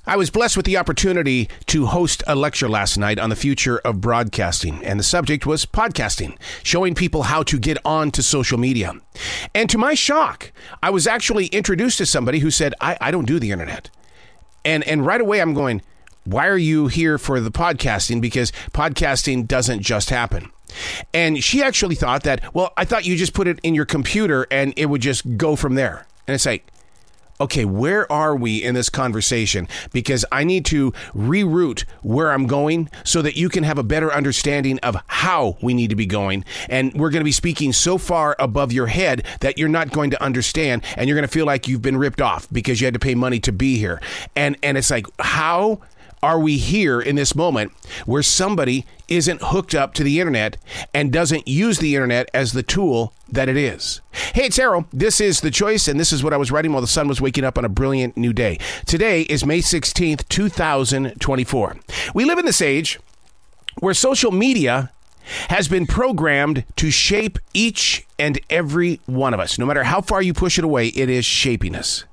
I was blessed with the opportunity to host a lecture last night on the future of broadcasting, and the subject was podcasting, showing people how to get on to social media. And to my shock, I was actually introduced to somebody who said, I don't do the internet. And right away I'm going, why are you here for the podcasting? Because podcasting doesn't just happen. And she actually thought that, well, I thought you just put it in your computer and it would just go from there. And it's like, okay, where are we in this conversation? Because I need to reroute where I'm going so that you can have a better understanding of how we need to be going. And we're going to be speaking so far above your head that you're not going to understand, and you're going to feel like you've been ripped off because you had to pay money to be here. And it's like, how are we here in this moment where somebody isn't hooked up to the internet and doesn't use the internet as the tool that it is? Hey, it's Arrow. This is The Choice, and this is what I was writing while the sun was waking up on a brilliant new day. Today is May 16th, 2024. We live in this age where social media has been programmed to shape each and every one of us. No matter how far you push it away, it is shaping us.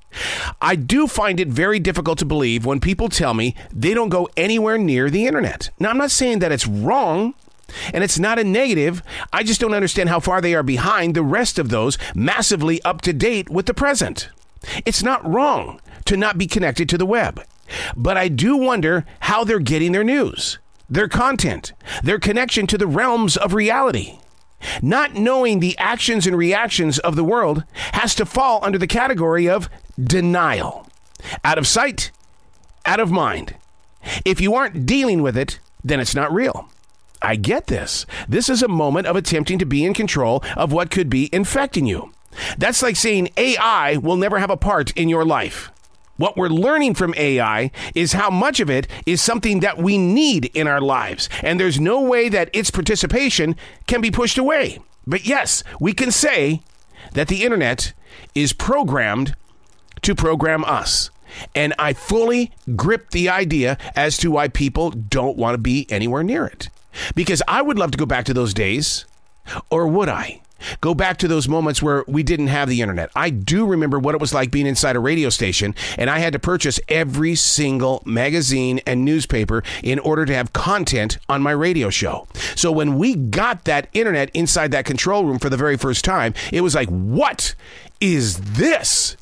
I do find it very difficult to believe when people tell me they don't go anywhere near the internet. Now, I'm not saying that it's wrong, and it's not a negative. I just don't understand how far they are behind the rest of those massively up to date with the present. It's not wrong to not be connected to the web, but I do wonder how they're getting their news, their content, their connection to the realms of reality. Not knowing the actions and reactions of the world has to fall under the category of denial. Out of sight, out of mind. If you aren't dealing with it, then it's not real. I get this. This is a moment of attempting to be in control of what could be infecting you. That's like saying AI will never have a part in your life. What we're learning from AI is how much of it is something that we need in our lives, and there's no way that its participation can be pushed away. But yes, we can say that the internet is programmed to program us. And I fully grip the idea as to why people don't want to be anywhere near it. Because I would love to go back to those days, or would I? Go back to those moments where we didn't have the internet. I do remember what it was like being inside a radio station, and I had to purchase every single magazine and newspaper in order to have content on my radio show. So when we got that internet inside that control room for the very first time, it was like, what is this?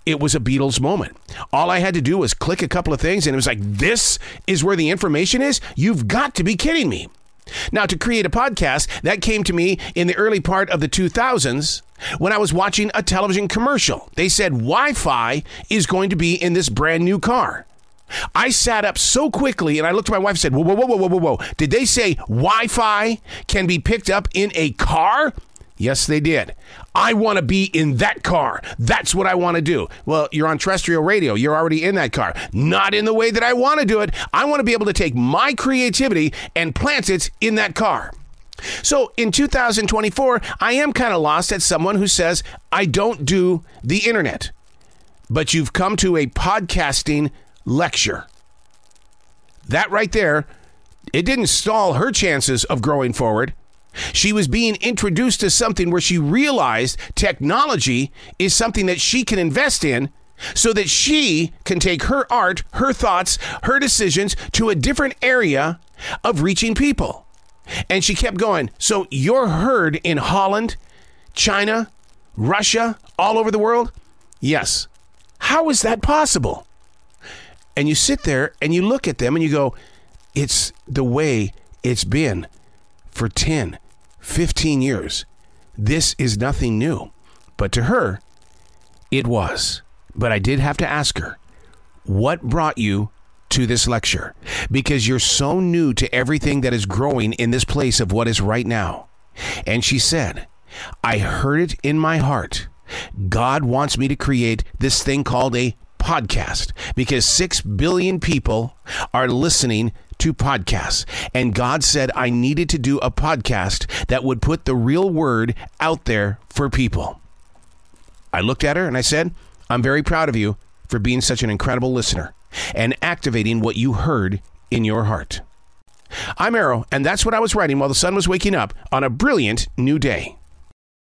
It was a Beatles moment. All I had to do was click a couple of things, and it was like, this is where the information is? You've got to be kidding me. Now, to create a podcast, that came to me in the early part of the 2000s when I was watching a television commercial. They said Wi-Fi is going to be in this brand new car. I sat up so quickly and I looked at my wife and said, whoa. Did they say Wi-Fi can be picked up in a car? Yes, they did. I want to be in that car. That's what I want to do. Well, you're on terrestrial radio. You're already in that car. Not in the way that I want to do it. I want to be able to take my creativity and plant it in that car. So in 2024, I am kind of lost at someone who says, I don't do the internet. But you've come to a podcasting lecture. That right there, it didn't stall her chances of growing forward. She was being introduced to something where she realized technology is something that she can invest in so that she can take her art, her thoughts, her decisions to a different area of reaching people. And she kept going. So you're heard in Holland, China, Russia, all over the world? Yes. How is that possible? And you sit there and you look at them and you go, it's the way it's been for 10, 15 years. This is nothing new. But to her, it was. But I did have to ask her, what brought you to this lecture? Because you're so new to everything that is growing in this place of what is right now. And she said, I heard it in my heart. God wants me to create this thing called a podcast because 6 billion people are listening to podcasts. And God said I needed to do a podcast that would put the real word out there for people. I looked at her and I said, I'm very proud of you for being such an incredible listener and activating what you heard in your heart. I'm Arrow, and that's what I was writing while the sun was waking up on a brilliant new day.